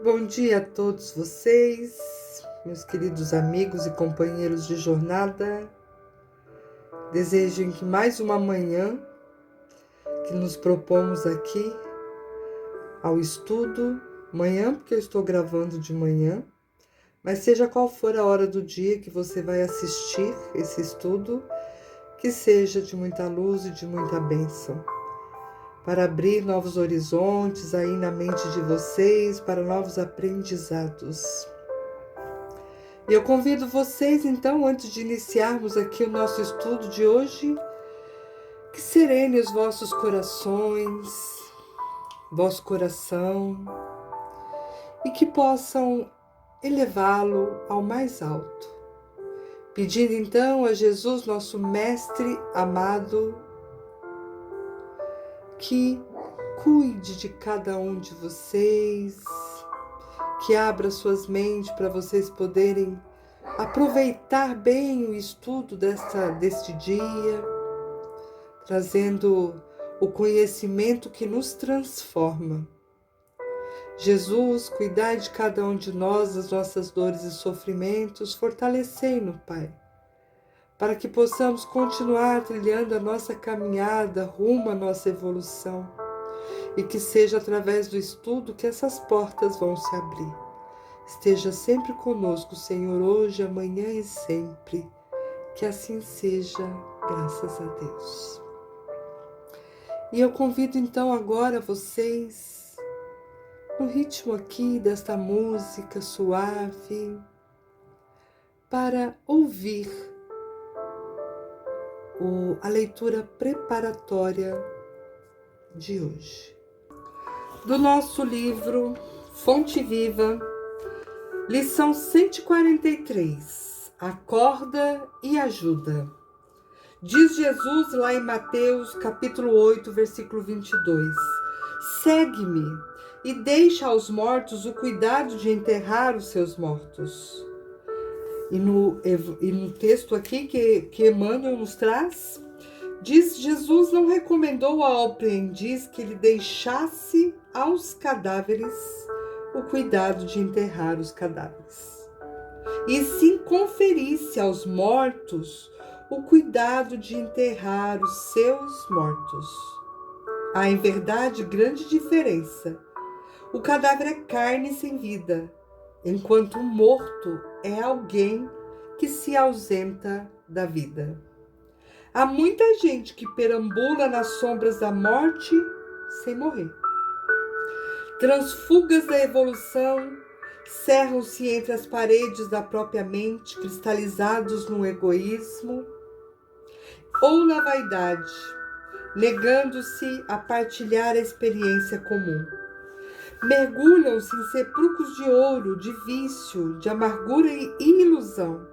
Bom dia a todos vocês, meus queridos amigos e companheiros de jornada. Desejo que mais uma manhã que nos propomos aqui ao estudo, manhã porque eu estou gravando de manhã, mas seja qual for a hora do dia que você vai assistir esse estudo, que seja de muita luz e de muita bênção, para abrir novos horizontes aí na mente de vocês, para novos aprendizados. E eu convido vocês, então, antes de iniciarmos aqui o nosso estudo de hoje, que serene os vossos corações, vosso coração, e que possam elevá-lo ao mais alto, pedindo então a Jesus, nosso Mestre amado, que cuide de cada um de vocês, que abra suas mentes para vocês poderem aproveitar bem o estudo deste dia, trazendo o conhecimento que nos transforma. Jesus, cuidai de cada um de nós, das nossas dores e sofrimentos, fortalecei-nos, Pai, para que possamos continuar trilhando a nossa caminhada rumo à nossa evolução, e que seja através do estudo que essas portas vão se abrir. Esteja sempre conosco, Senhor, hoje, amanhã e sempre. Que assim seja, graças a Deus. E eu convido então agora vocês, no ritmo aqui desta música suave, para ouvir a leitura preparatória de hoje. Do nosso livro Fonte Viva, lição 143, Acorda e Ajuda. Diz Jesus lá em Mateus, capítulo 8, versículo 22, segue-me e deixa aos mortos o cuidado de enterrar os seus mortos. E no texto aqui que Emmanuel nos traz, diz: Jesus não recomendou ao aprendiz que ele deixasse aos cadáveres o cuidado de enterrar os cadáveres, e sim conferisse aos mortos o cuidado de enterrar os seus mortos. Há, em verdade, grande diferença. O cadáver é carne sem vida, enquanto o morto é alguém que se ausenta da vida. Há muita gente que perambula nas sombras da morte sem morrer. Transfugas da evolução cerram-se entre as paredes da própria mente, cristalizados no egoísmo ou na vaidade, negando-se a partilhar a experiência comum. Mergulham-se em sepulcros de ouro, de vício, de amargura e ilusão.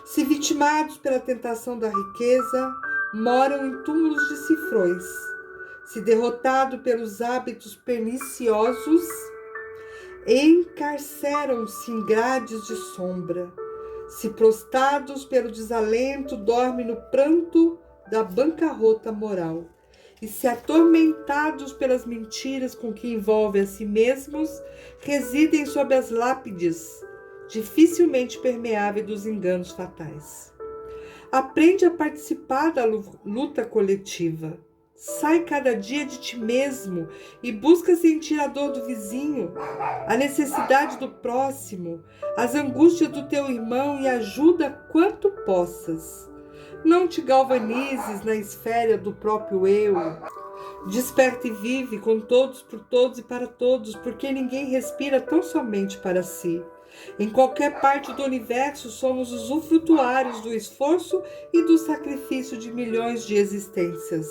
Se vitimados pela tentação da riqueza, moram em túmulos de cifrões. Se derrotados pelos hábitos perniciosos, encarceram-se em grades de sombra. Se prostrados pelo desalento, dormem no pranto da bancarrota moral. E se atormentados pelas mentiras com que envolvem a si mesmos, residem sob as lápides dificilmente permeáveis dos enganos fatais. Aprende a participar da luta coletiva. Sai cada dia de ti mesmo e busca sentir a dor do vizinho, a necessidade do próximo, as angústias do teu irmão e ajuda quanto possas. Não te galvanizes na esfera do próprio eu. Desperta e vive com todos, por todos e para todos, porque ninguém respira tão somente para si. Em qualquer parte do universo somos usufrutuários do esforço e do sacrifício de milhões de existências.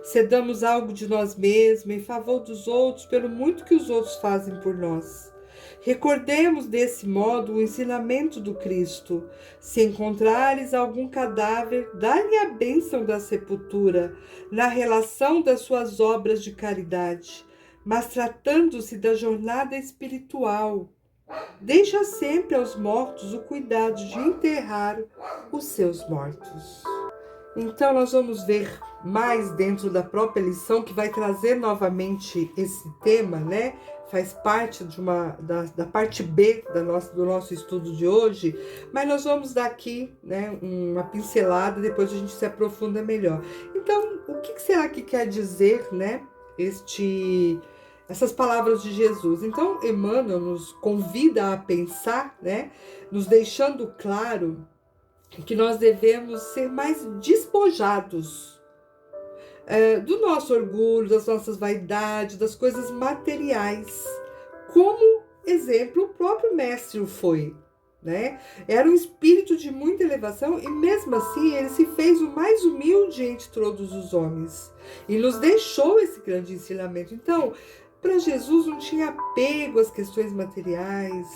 Cedamos algo de nós mesmos em favor dos outros pelo muito que os outros fazem por nós. Recordemos desse modo o ensinamento do Cristo. Se encontrares algum cadáver, dá-lhe a bênção da sepultura, na relação das suas obras de caridade. Mas tratando-se da jornada espiritual, deixa sempre aos mortos o cuidado de enterrar os seus mortos. Então nós vamos ver mais dentro da própria lição, que vai trazer novamente esse tema, né? faz parte da parte B do nosso estudo de hoje, mas nós vamos dar aqui, né, uma pincelada, depois a gente se aprofunda melhor. Então, o que será que quer dizer, né, essas palavras de Jesus? Então, Emmanuel nos convida a pensar, né, nos deixando claro que nós devemos ser mais despojados do nosso orgulho, das nossas vaidades, das coisas materiais. Como exemplo, o próprio mestre o foi, né? Era um espírito de muita elevação e mesmo assim ele se fez o mais humilde entre todos os homens e nos deixou esse grande ensinamento. Então, para Jesus não tinha apego às questões materiais,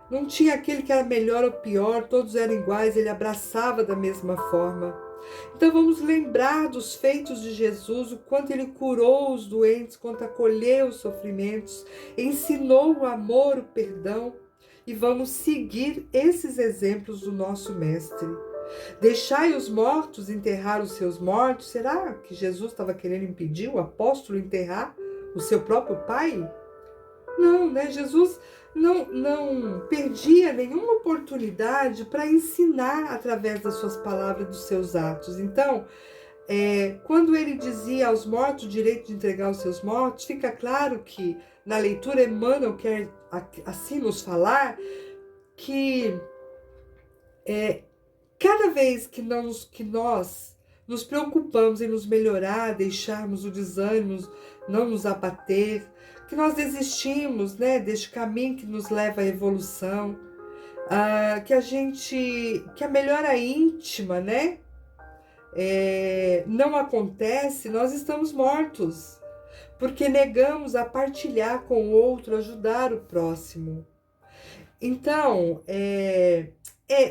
não tinha aquele que era melhor ou pior, todos eram iguais, ele abraçava da mesma forma. Então vamos lembrar dos feitos de Jesus, o quanto ele curou os doentes, quanto acolheu os sofrimentos, ensinou o amor, o perdão, e vamos seguir esses exemplos do nosso Mestre. Deixai os mortos enterrar os seus mortos. Será que Jesus estava querendo impedir o apóstolo enterrar o seu próprio pai? Não, né? Jesus não perdia nenhuma oportunidade para ensinar através das suas palavras, dos seus atos. Então, quando ele dizia aos mortos o direito de entregar os seus mortos, fica claro que na leitura Emmanuel quer assim nos falar que cada vez que nós nos preocupamos em nos melhorar, deixarmos o desânimo, não nos abater, que nós desistimos, né, deste caminho que nos leva à evolução, que a melhora íntima, né, não acontece, nós estamos mortos, porque negamos a partilhar com o outro, ajudar o próximo. Então,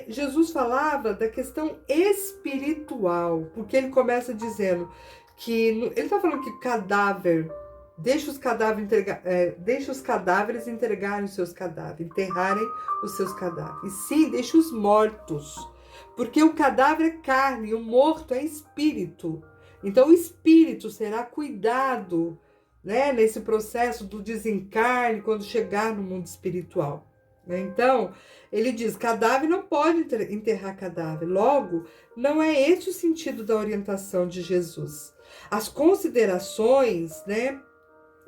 Jesus falava da questão espiritual, porque ele começa dizendo que, ele está falando que cadáver, deixa os cadáveres entregarem os seus cadáveres, enterrarem os seus cadáveres. E sim, deixa os mortos, porque o cadáver é carne, o morto é espírito. Então o espírito será cuidado, né, nesse processo do desencarne, quando chegar no mundo espiritual. Então, ele diz, cadáver não pode enterrar cadáver. Logo, não é esse o sentido da orientação de Jesus. As considerações, né,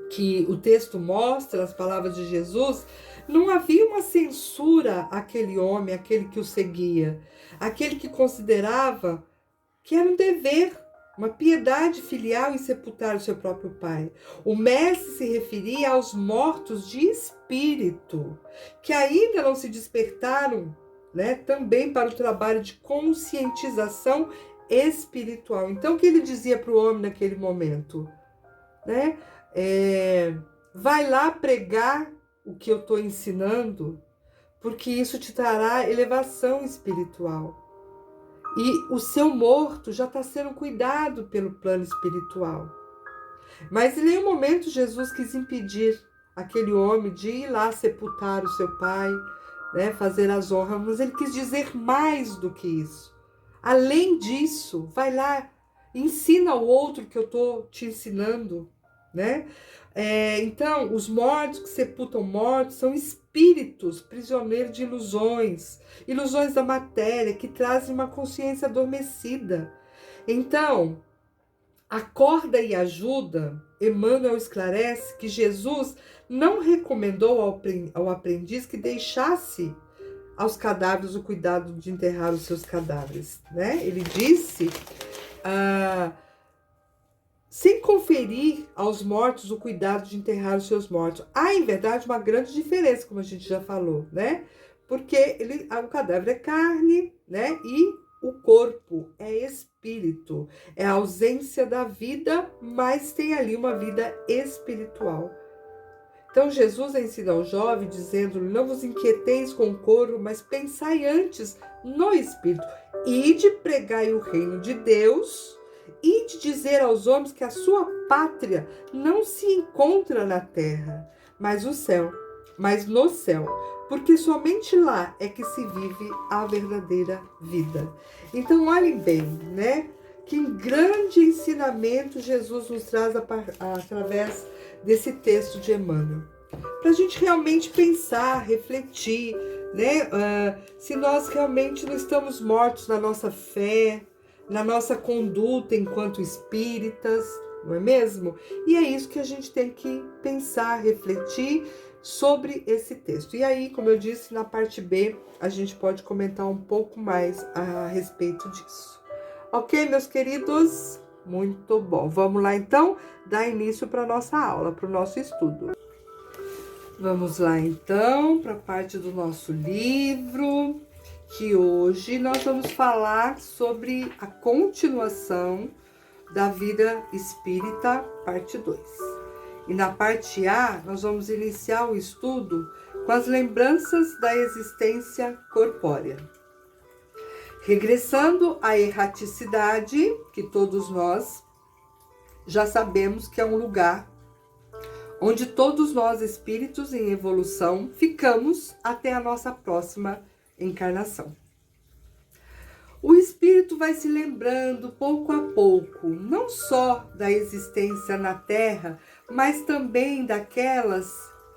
que o texto mostra, as palavras de Jesus, não havia uma censura àquele homem, àquele que o seguia, aquele que considerava que era um dever, uma piedade filial em sepultar o seu próprio pai. O mestre se referia aos mortos de espírito, que ainda não se despertaram, né, também para o trabalho de conscientização espiritual. Então, o que ele dizia para o homem naquele momento? Né? Vai lá pregar o que eu estou ensinando, porque isso te trará elevação espiritual. E o seu morto já está sendo cuidado pelo plano espiritual. Mas em nenhum momento Jesus quis impedir aquele homem de ir lá sepultar o seu pai, né, fazer as honras, mas ele quis dizer mais do que isso. Além disso, vai lá, ensina ao outro que eu estou te ensinando, né? Então, os mortos que sepultam mortos são espíritos prisioneiros de ilusões da matéria, que trazem uma consciência adormecida. Então, acorda e ajuda. Emmanuel esclarece que Jesus não recomendou ao aprendiz que deixasse aos cadáveres o cuidado de enterrar os seus cadáveres, né? Ele disse, sem conferir aos mortos o cuidado de enterrar os seus mortos. Há, em verdade, uma grande diferença, como a gente já falou, né? Porque o cadáver é carne, né? E o corpo é espírito. É a ausência da vida, mas tem ali uma vida espiritual. Então, Jesus ensina ao jovem, dizendo-lhe, não vos inquieteis com o corpo, mas pensai antes no espírito. Ide pregai o reino de Deus, e de dizer aos homens que a sua pátria não se encontra na terra, mas no céu, porque somente lá é que se vive a verdadeira vida. Então, olhem bem, né? Que grande ensinamento Jesus nos traz através desse texto de Emmanuel. para a gente realmente pensar, refletir, né? Se nós realmente não estamos mortos na nossa fé, na nossa conduta enquanto espíritas, não é mesmo? E é isso que a gente tem que pensar, refletir sobre esse texto. E aí, como eu disse, na parte B, a gente pode comentar um pouco mais a respeito disso. Ok, meus queridos? Muito bom. Vamos lá, então, dar início para a nossa aula, para o nosso estudo. Vamos lá, então, para a parte do nosso livro, que hoje nós vamos falar sobre a continuação da vida espírita, parte 2. E na parte A, nós vamos iniciar o estudo com as lembranças da existência corpórea. Regressando à erraticidade, que todos nós já sabemos que é um lugar onde todos nós espíritos em evolução ficamos até a nossa próxima encarnação. O espírito vai se lembrando pouco a pouco, não só da existência na Terra, mas também daquelas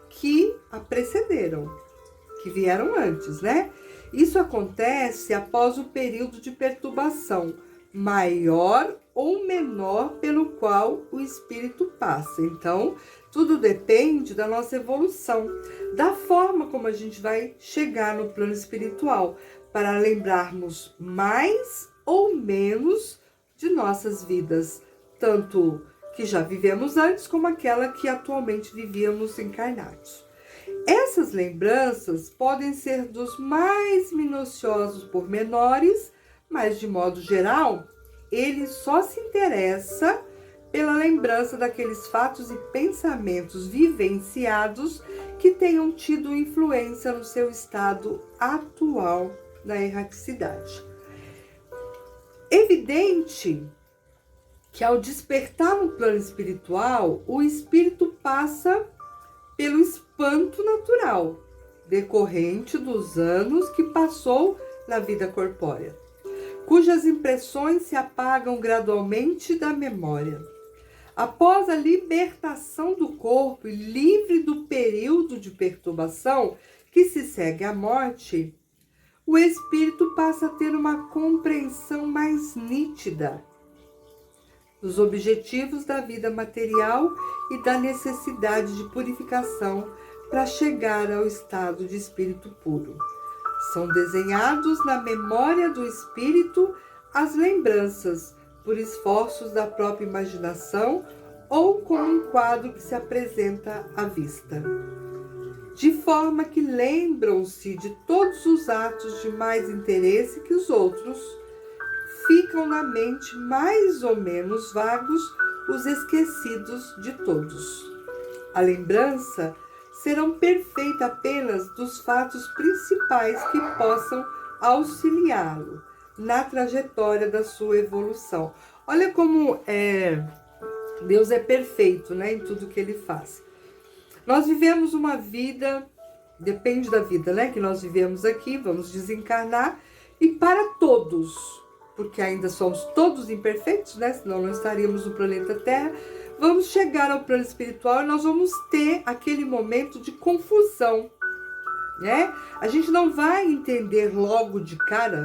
que a precederam, que vieram antes, né? Isso acontece após o período de perturbação, maior ou menor pelo qual o espírito passa. Então, tudo depende da nossa evolução, da forma como a gente vai chegar no plano espiritual, para lembrarmos mais ou menos de nossas vidas, tanto que já vivemos antes, como aquela que atualmente vivíamos encarnados. Essas lembranças podem ser dos mais minuciosos pormenores, mas de modo geral, ele só se interessa pela lembrança daqueles fatos e pensamentos vivenciados que tenham tido influência no seu estado atual da erraticidade. Evidente que ao despertar no plano espiritual, o espírito passa pelo espanto natural, decorrente dos anos que passou na vida corpórea, cujas impressões se apagam gradualmente da memória. Após a libertação do corpo e livre do período de perturbação que se segue à morte, o espírito passa a ter uma compreensão mais nítida dos objetivos da vida material e da necessidade de purificação para chegar ao estado de espírito puro. São desenhados na memória do espírito as lembranças, por esforços da própria imaginação ou com um quadro que se apresenta à vista, de forma que lembram-se de todos os atos de mais interesse que os outros, ficam na mente mais ou menos vagos os esquecidos de todos. A lembrança serão perfeita apenas dos fatos principais que possam auxiliá-lo na trajetória da sua evolução. Olha como Deus é perfeito, né, em tudo que ele faz. Nós vivemos uma vida, depende da vida, né, que nós vivemos aqui, vamos desencarnar, e para todos, porque ainda somos todos imperfeitos, né, senão não estaríamos no planeta Terra, vamos chegar ao plano espiritual e nós vamos ter aquele momento de confusão, né? A gente não vai entender logo de cara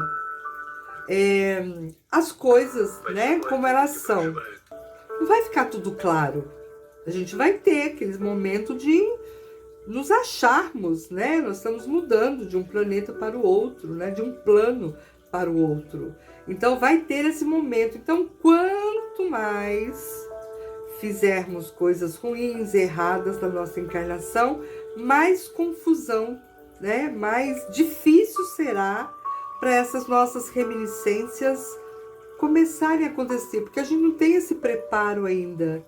as coisas, né, como elas são. Não vai ficar tudo claro. A gente vai ter aqueles momentos de nos acharmos, né? Nós estamos mudando de um planeta para o outro, né? De um plano para o outro. Então vai ter esse momento. Então, quanto mais fizermos coisas ruins, erradas na nossa encarnação, mais confusão, né? Mais difícil será para essas nossas reminiscências começarem a acontecer, porque a gente não tem esse preparo ainda.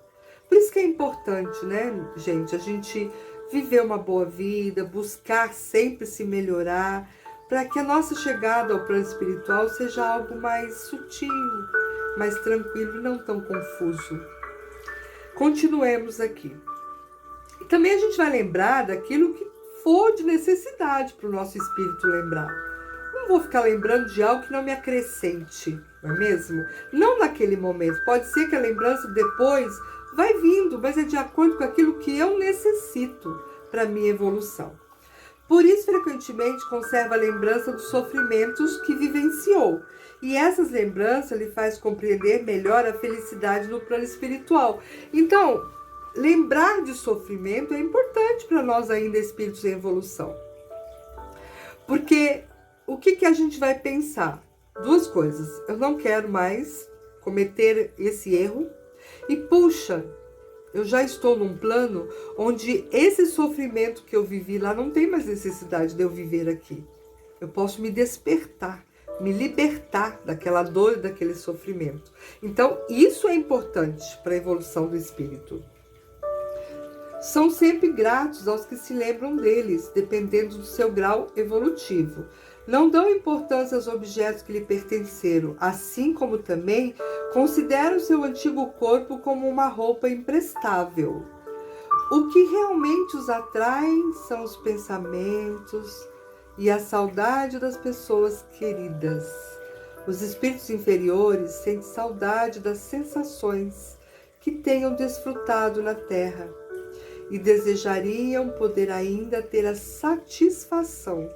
Por isso que é importante, né, gente, a gente viver uma boa vida, buscar sempre se melhorar, para que a nossa chegada ao plano espiritual seja algo mais sutil, mais tranquilo e não tão confuso. Continuemos aqui. E também a gente vai lembrar daquilo que for de necessidade para o nosso espírito lembrar. Não vou ficar lembrando de algo que não me acrescente, não é mesmo? Não naquele momento. Pode ser que a lembrança depois vai vindo, mas é de acordo com aquilo que eu necessito para minha evolução. Por isso, frequentemente, conserva a lembrança dos sofrimentos que vivenciou. E essas lembranças lhe faz compreender melhor a felicidade no plano espiritual. Então, lembrar de sofrimento é importante para nós ainda, espíritos em evolução. Porque o que a gente vai pensar? Duas coisas. Eu não quero mais cometer esse erro. E, puxa, eu já estou num plano onde esse sofrimento que eu vivi lá não tem mais necessidade de eu viver aqui. Eu posso me despertar, me libertar daquela dor e daquele sofrimento. Então, isso é importante para a evolução do espírito. São sempre gratos aos que se lembram deles, dependendo do seu grau evolutivo. Não dão importância aos objetos que lhe pertenceram, assim como também consideram seu antigo corpo como uma roupa imprestável. O que realmente os atrai são os pensamentos e a saudade das pessoas queridas. Os espíritos inferiores sentem saudade das sensações que tenham desfrutado na terra e desejariam poder ainda ter a satisfação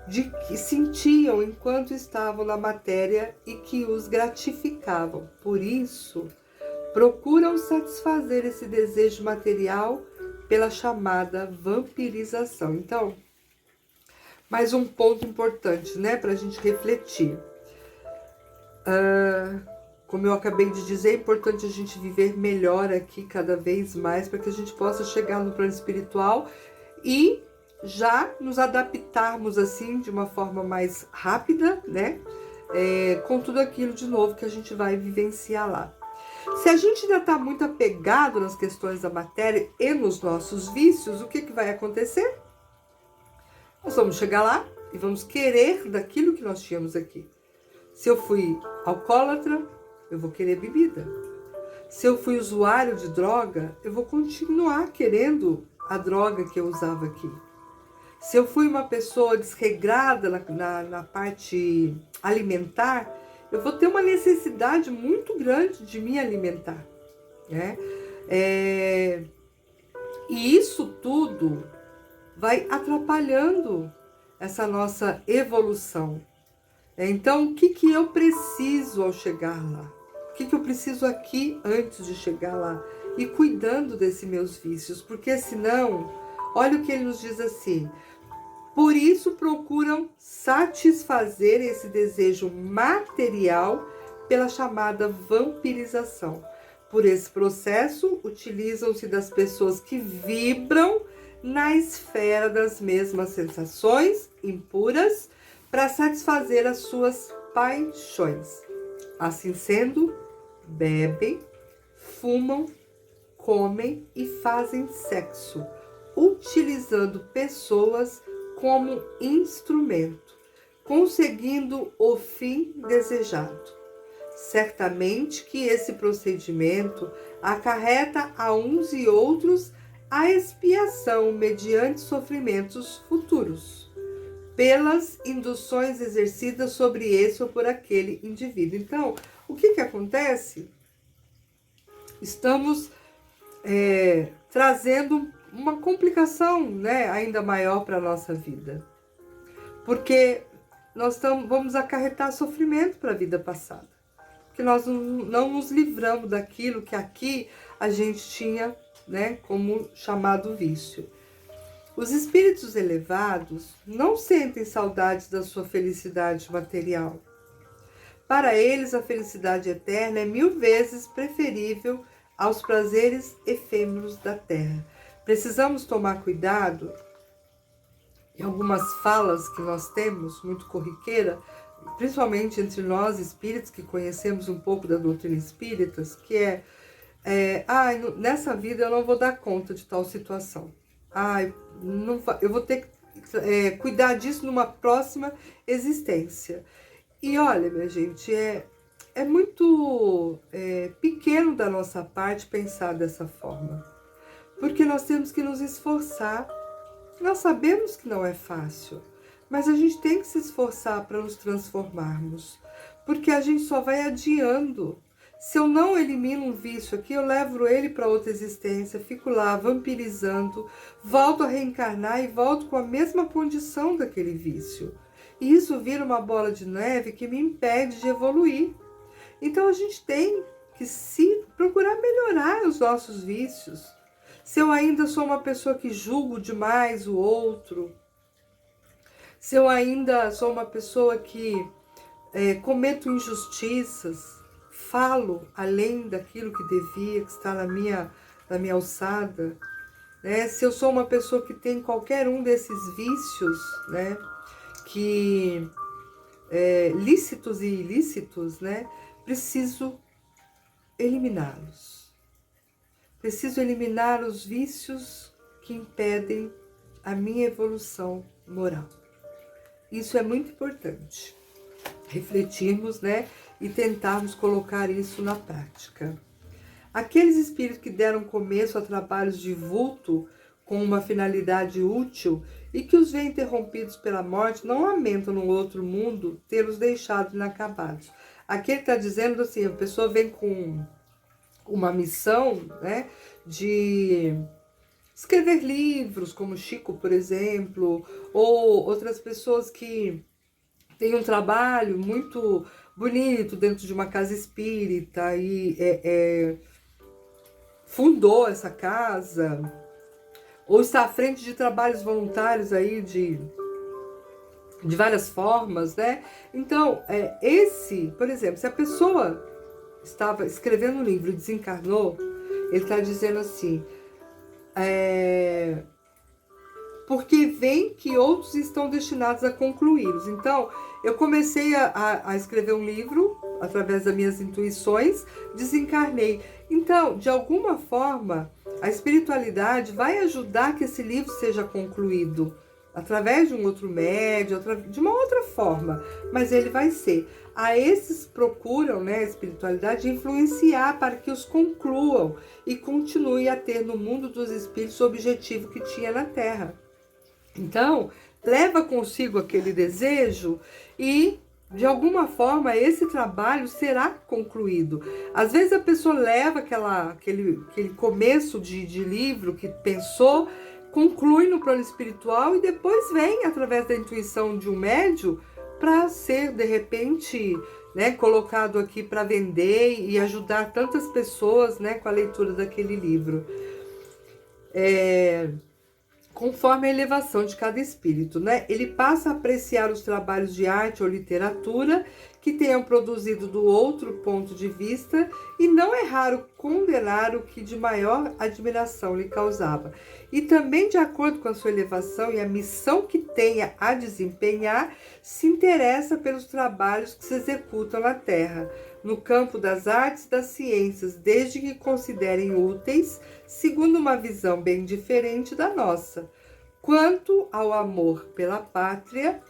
de que sentiam enquanto estavam na matéria e que os gratificavam. Por isso, procuram satisfazer esse desejo material pela chamada vampirização. Então, mais um ponto importante, né, para a gente refletir. Como eu acabei de dizer, é importante a gente viver melhor aqui cada vez mais para que a gente possa chegar no plano espiritual e já nos adaptarmos assim de uma forma mais rápida, né? Com tudo aquilo de novo que a gente vai vivenciar lá. Se a gente ainda está muito apegado nas questões da matéria e nos nossos vícios, o que vai acontecer? Nós vamos chegar lá e vamos querer daquilo que nós tínhamos aqui. Se eu fui alcoólatra, eu vou querer bebida. Se eu fui usuário de droga, eu vou continuar querendo a droga que eu usava aqui. Se eu fui uma pessoa desregrada na parte alimentar, eu vou ter uma necessidade muito grande de me alimentar, né? E isso tudo vai atrapalhando essa nossa evolução. Então, o que eu preciso ao chegar lá? O que eu preciso aqui antes de chegar lá? E cuidando desses meus vícios, porque senão, olha o que ele nos diz assim: por isso procuram satisfazer esse desejo material pela chamada vampirização. Por esse processo, utilizam-se das pessoas que vibram na esfera das mesmas sensações impuras para satisfazer as suas paixões. Assim sendo, bebem, fumam, comem e fazem sexo, utilizando pessoas como instrumento, conseguindo o fim desejado. Certamente que esse procedimento acarreta a uns e outros a expiação mediante sofrimentos futuros, pelas induções exercidas sobre esse ou por aquele indivíduo. Então, o que acontece? Estamos trazendo uma complicação, né, ainda maior para a nossa vida. Porque nós vamos acarretar sofrimento para a vida passada. Porque nós não nos livramos daquilo que aqui a gente tinha, né, como chamado vício. Os espíritos elevados não sentem saudades da sua felicidade material. Para eles, a felicidade eterna é 1000 vezes preferível aos prazeres efêmeros da terra. Precisamos tomar cuidado em algumas falas que nós temos, muito corriqueira, principalmente entre nós espíritos que conhecemos um pouco da doutrina espírita, que nessa vida eu não vou dar conta de tal situação. Eu vou ter que cuidar disso numa próxima existência. E olha, minha gente, é muito pequeno da nossa parte pensar dessa forma. Porque nós temos que nos esforçar. Nós sabemos que não é fácil, mas a gente tem que se esforçar para nos transformarmos. Porque a gente só vai adiando. Se eu não elimino um vício aqui, eu levo ele para outra existência, fico lá vampirizando, volto a reencarnar e volto com a mesma condição daquele vício. E isso vira uma bola de neve que me impede de evoluir. Então a gente tem que se procurar melhorar os nossos vícios. Se eu ainda sou uma pessoa que julgo demais o outro, se eu ainda sou uma pessoa que cometo injustiças, falo além daquilo que devia, que está na minha alçada, né? Se eu sou uma pessoa que tem qualquer um desses vícios, né, que lícitos e ilícitos, né, preciso eliminá-los. Preciso eliminar os vícios que impedem a minha evolução moral. Isso é muito importante. Refletirmos, né, e tentarmos colocar isso na prática. Aqueles espíritos que deram começo a trabalhos de vulto com uma finalidade útil e que os veem interrompidos pela morte, não lamentam no outro mundo tê-los deixado inacabados. Aqui ele está dizendo assim, a pessoa vem com uma missão, né, de escrever livros, como Chico, por exemplo, ou outras pessoas que têm um trabalho muito bonito dentro de uma casa espírita e fundou essa casa, ou está à frente de trabalhos voluntários aí de várias formas, né? Então, por exemplo, se a pessoa estava escrevendo um livro e desencarnou, ele está dizendo assim, porque vem que outros estão destinados a concluí-los. Então, eu comecei a escrever um livro através das minhas intuições, desencarnei. Então, de alguma forma, a espiritualidade vai ajudar que esse livro seja concluído através de um outro médium, de uma outra forma, mas ele vai ser. A esses procuram, né, a espiritualidade, influenciar para que os concluam e continue a ter no mundo dos espíritos o objetivo que tinha na Terra. Então, leva consigo aquele desejo e, de alguma forma, esse trabalho será concluído. Às vezes a pessoa leva aquele começo de livro que pensou, conclui no plano espiritual e depois vem, através da intuição de um médium, para ser, de repente, né, colocado aqui para vender e ajudar tantas pessoas, né, com a leitura daquele livro. Conforme a elevação de cada espírito, né? Ele passa a apreciar os trabalhos de arte ou literatura que tenham produzido do outro ponto de vista e não é raro condenar o que de maior admiração lhe causava. E também, de acordo com a sua elevação e a missão que tenha a desempenhar, se interessa pelos trabalhos que se executam na Terra, no campo das artes e das ciências, desde que considerem úteis, segundo uma visão bem diferente da nossa. Quanto ao amor pela pátria,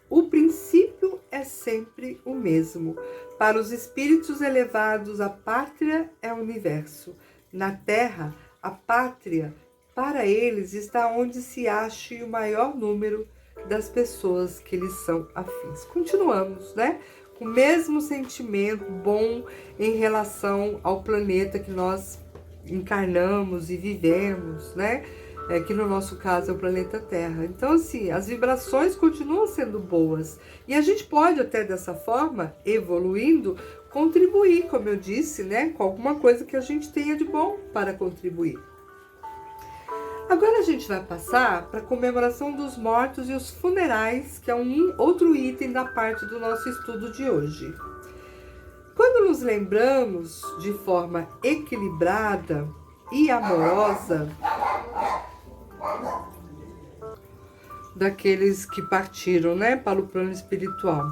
o princípio é sempre o mesmo. Para os espíritos elevados, a pátria é o universo. Na Terra, a pátria, para eles, está onde se ache o maior número das pessoas que lhes são afins. Continuamos, né? Com o mesmo sentimento bom em relação ao planeta que nós encarnamos e vivemos, né? Que no nosso caso é o planeta Terra. Então, assim, as vibrações continuam sendo boas. E a gente pode até dessa forma, evoluindo, contribuir, como eu disse, né? Com alguma coisa que a gente tenha de bom para contribuir. Agora a gente vai passar para a comemoração dos mortos e os funerais, que é um outro item da parte do nosso estudo de hoje. Quando nos lembramos de forma equilibrada e amorosa daqueles que partiram, né, para o plano espiritual,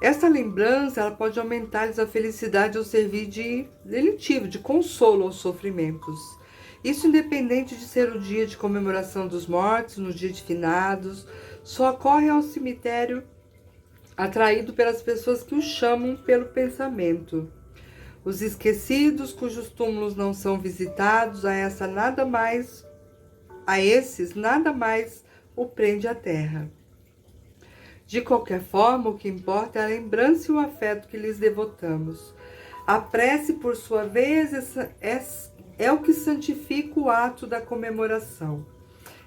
essa lembrança ela pode aumentar-lhes a felicidade ao servir de lenitivo, de consolo aos sofrimentos. Isso independente de ser o dia de comemoração dos mortos, no dia de finados, só ocorre ao cemitério atraído pelas pessoas que o chamam pelo pensamento. Os esquecidos, cujos túmulos não são visitados, a esses nada mais o prende à terra. De qualquer forma, o que importa é a lembrança e o afeto que lhes devotamos. A prece, por sua vez, é o que santifica o ato da comemoração,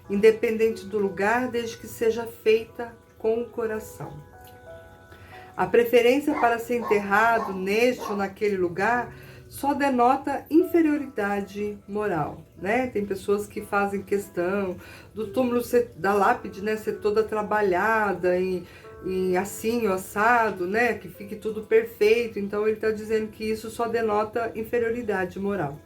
independente do lugar, desde que seja feita com o coração. A preferência para ser enterrado neste ou naquele lugar só denota inferioridade moral, né? Tem pessoas que fazem questão do túmulo da lápide, né, ser toda trabalhada e assim, o assado, né, que fique tudo perfeito. Então ele está dizendo que isso só denota inferioridade moral.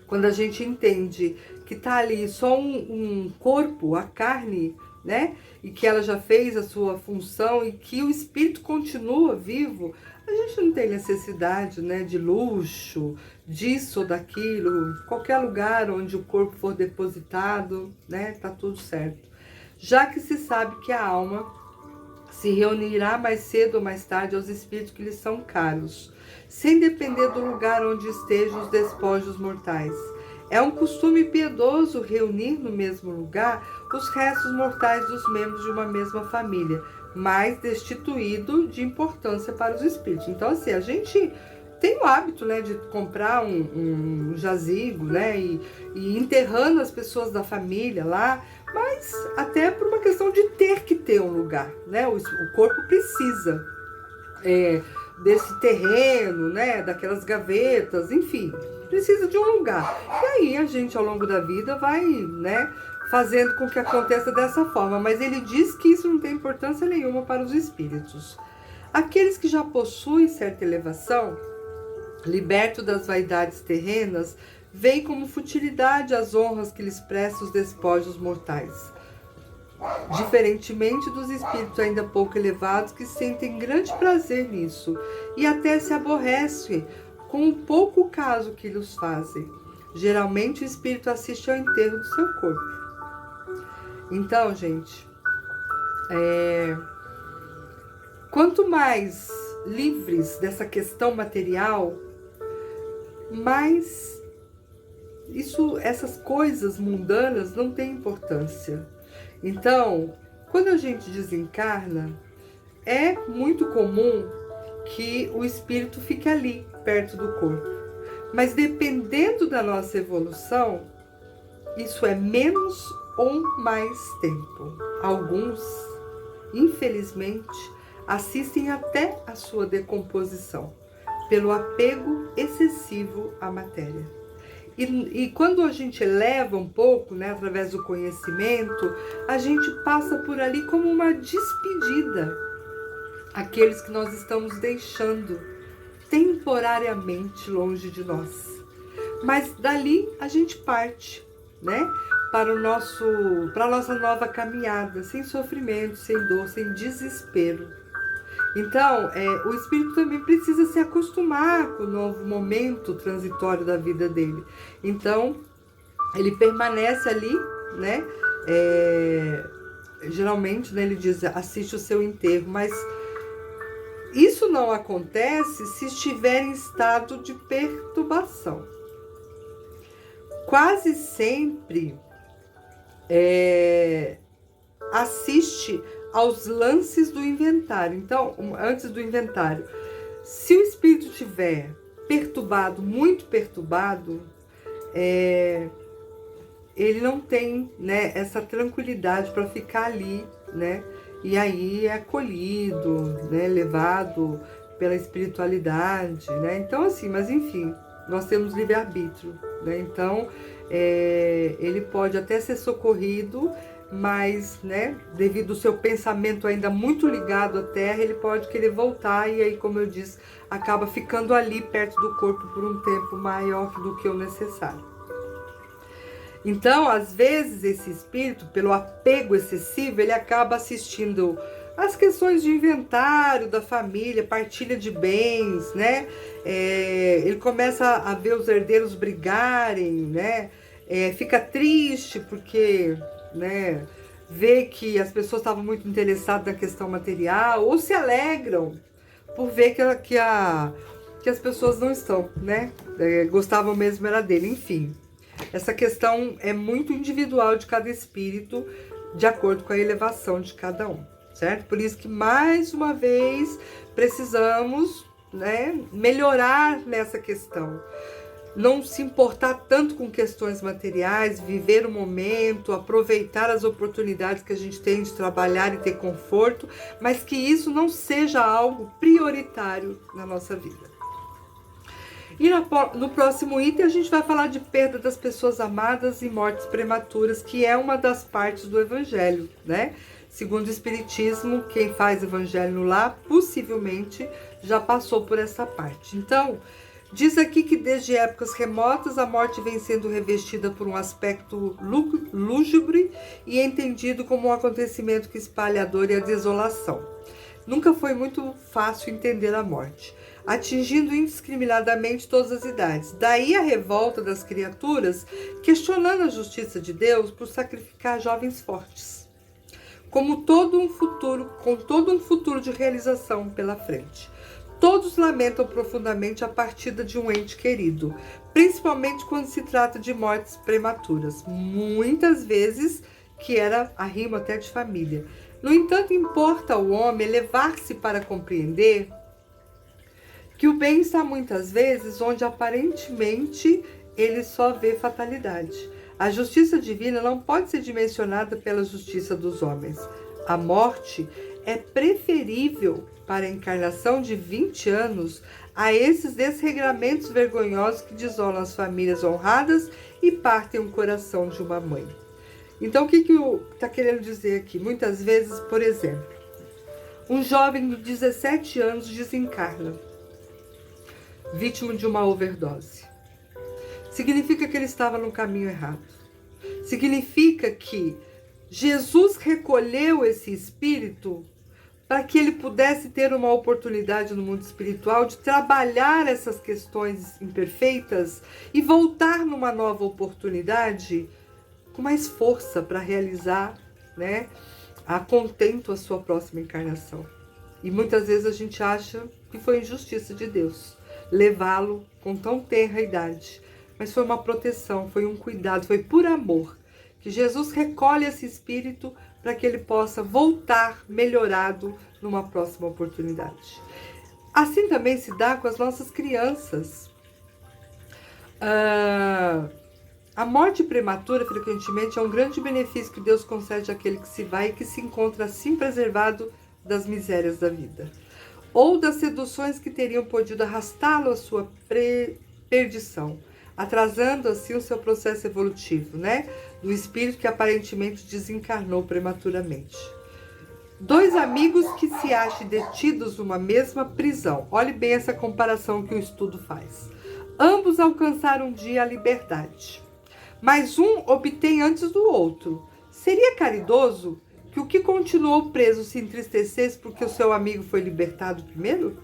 Quando a gente entende que tá ali só um corpo, a carne, né, e que ela já fez a sua função e que o espírito continua vivo, a gente não tem necessidade, né, de luxo, disso ou daquilo. Qualquer lugar onde o corpo for depositado, né, tá tudo certo. Já que se sabe que a alma se reunirá mais cedo ou mais tarde aos espíritos que lhes são caros, sem depender do lugar onde estejam os despojos mortais. É um costume piedoso reunir no mesmo lugar os restos mortais dos membros de uma mesma família, mas destituído de importância para os espíritos. Então, assim, a gente tem o hábito, né, de comprar um jazigo, né, e enterrando as pessoas da família lá, mas até por uma questão de ter que ter um lugar, né? O corpo precisa desse terreno, né, daquelas gavetas, enfim, precisa de um lugar. E aí a gente, ao longo da vida, vai, né, fazendo com que aconteça dessa forma. Mas ele diz que isso não tem importância nenhuma para os espíritos. Aqueles que já possuem certa elevação, liberto das vaidades terrenas, veem como futilidade as honras que lhes prestam os despojos mortais. Diferentemente dos espíritos ainda pouco elevados, que sentem grande prazer nisso e até se aborrecem com o pouco caso que lhes fazem. Geralmente o espírito assiste ao enterro do seu corpo. Então, gente, quanto mais livres dessa questão material, mais essas coisas mundanas não têm importância. Então, quando a gente desencarna, é muito comum que o espírito fique ali, perto do corpo. Mas dependendo da nossa evolução, isso é menos ou mais tempo. Alguns, infelizmente, assistem até a sua decomposição, pelo apego excessivo à matéria. E quando a gente eleva um pouco, né, através do conhecimento, a gente passa por ali como uma despedida àqueles que nós estamos deixando temporariamente longe de nós. Mas dali a gente parte, né, para a nossa nova caminhada, sem sofrimento, sem dor, sem desespero. Então, o espírito também precisa se acostumar com o novo momento transitório da vida dele. Então, ele permanece ali, né? Geralmente, né, ele diz, assiste o seu enterro, mas isso não acontece se estiver em estado de perturbação. Quase sempre assiste aos lances do inventário. Então, antes do inventário, se o espírito estiver perturbado, muito perturbado, ele não tem, né, essa tranquilidade para ficar ali, né? E aí é acolhido, né, levado pela espiritualidade, né? Então, assim, mas enfim, nós temos livre-arbítrio, né? Então, ele pode até ser socorrido, mas, né, devido ao seu pensamento ainda muito ligado à Terra, ele pode querer voltar e aí, como eu disse, acaba ficando ali perto do corpo por um tempo maior do que o necessário. Então, às vezes, esse espírito, pelo apego excessivo, ele acaba assistindo as questões de inventário da família, partilha de bens, né? Ele começa a ver os herdeiros brigarem, né? Fica triste porque, né, vê que as pessoas estavam muito interessadas na questão material, ou se alegram por ver que as pessoas não estão, né? Gostavam mesmo era dele, enfim. Essa questão é muito individual de cada espírito, de acordo com a elevação de cada um, certo? Por isso que, mais uma vez, precisamos né, melhorar nessa questão. Não se importar tanto com questões materiais, viver o momento, aproveitar as oportunidades que a gente tem de trabalhar e ter conforto, mas que isso não seja algo prioritário na nossa vida. E no próximo item a gente vai falar de perda das pessoas amadas e mortes prematuras, que é uma das partes do Evangelho, né? Segundo o Espiritismo, quem faz Evangelho no Lar possivelmente já passou por essa parte. Então, diz aqui que desde épocas remotas a morte vem sendo revestida por um aspecto lúgubre e entendido como um acontecimento que espalha a dor e a desolação. Nunca foi muito fácil entender a morte, atingindo indiscriminadamente todas as idades. Daí a revolta das criaturas, questionando a justiça de Deus por sacrificar jovens fortes, com todo um futuro de realização pela frente. Todos lamentam profundamente a partida de um ente querido, principalmente quando se trata de mortes prematuras, muitas vezes que era a rima até de família. No entanto, importa ao homem elevar-se para compreender que o bem está muitas vezes onde aparentemente ele só vê fatalidade. A justiça divina não pode ser dimensionada pela justiça dos homens. A morte é preferível para a encarnação de 20 anos a esses desregramentos vergonhosos que desolam as famílias honradas e partem o coração de uma mãe. Então, o que está querendo dizer aqui? Muitas vezes, por exemplo, um jovem de 17 anos desencarna, vítima de uma overdose. Significa que ele estava no caminho errado. Significa que Jesus recolheu esse espírito para que ele pudesse ter uma oportunidade no mundo espiritual de trabalhar essas questões imperfeitas e voltar numa nova oportunidade com mais força para realizar, né, a contento a sua próxima encarnação. E muitas vezes a gente acha que foi injustiça de Deus levá-lo com tão tenra idade, mas foi uma proteção, foi um cuidado, foi por amor que Jesus recolhe esse espírito para que ele possa voltar melhorado numa próxima oportunidade. Assim também se dá com as nossas crianças. A morte prematura, frequentemente, é um grande benefício que Deus concede àquele que se vai e que se encontra assim preservado das misérias da vida, ou das seduções que teriam podido arrastá-lo à sua perdição, atrasando assim o seu processo evolutivo, né? Do espírito que aparentemente desencarnou prematuramente. Dois amigos que se achem detidos numa mesma prisão. Olhe bem essa comparação que o estudo faz. Ambos alcançaram um dia a liberdade, mas um obtém antes do outro. Seria caridoso que o que continuou preso se entristecesse porque o seu amigo foi libertado primeiro?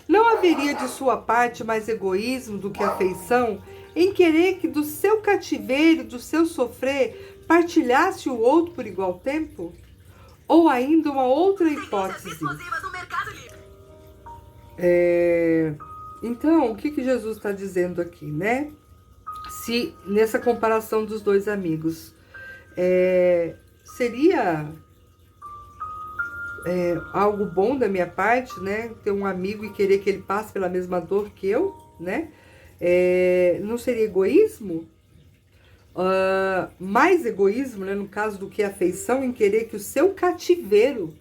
Não haveria de sua parte mais egoísmo do que afeição em querer que do seu cativeiro, do seu sofrer, partilhasse o outro por igual tempo? Ou ainda uma outra hipótese. Então, o que Jesus está dizendo aqui, né? Se nessa comparação dos dois amigos, seria algo bom da minha parte, né? Ter um amigo e querer que ele passe pela mesma dor que eu, né? Não seria egoísmo? Mais egoísmo, né, no caso, do que afeição em querer que o seu cativeiro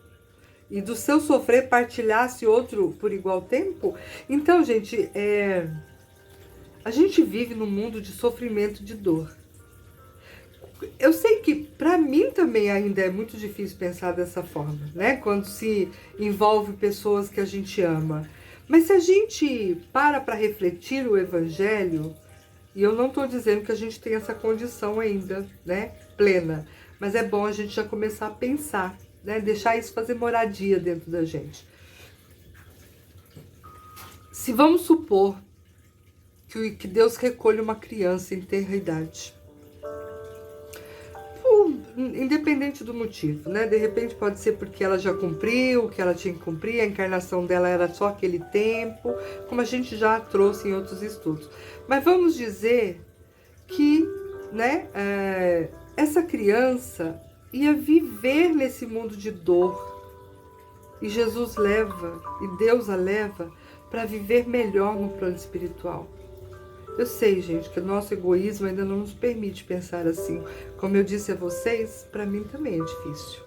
e do seu sofrer partilhasse outro por igual tempo? Então, gente, a gente vive num mundo de sofrimento, de dor. Eu sei que para mim também ainda é muito difícil pensar dessa forma, né? Quando se envolve pessoas que a gente ama. Mas se a gente para refletir o Evangelho, e eu não estou dizendo que a gente tem essa condição ainda, né, plena, mas é bom a gente já começar a pensar, né, deixar isso fazer moradia dentro da gente. Se vamos supor que Deus recolhe uma criança em tenra idade, independente do motivo, né? De repente pode ser porque ela já cumpriu o que ela tinha que cumprir, a encarnação dela era só aquele tempo, como a gente já trouxe em outros estudos. Mas vamos dizer que, né, essa criança ia viver nesse mundo de dor, e Jesus leva, e Deus a leva, para viver melhor no plano espiritual. Eu sei, gente, que o nosso egoísmo ainda não nos permite pensar assim. Como eu disse a vocês, para mim também é difícil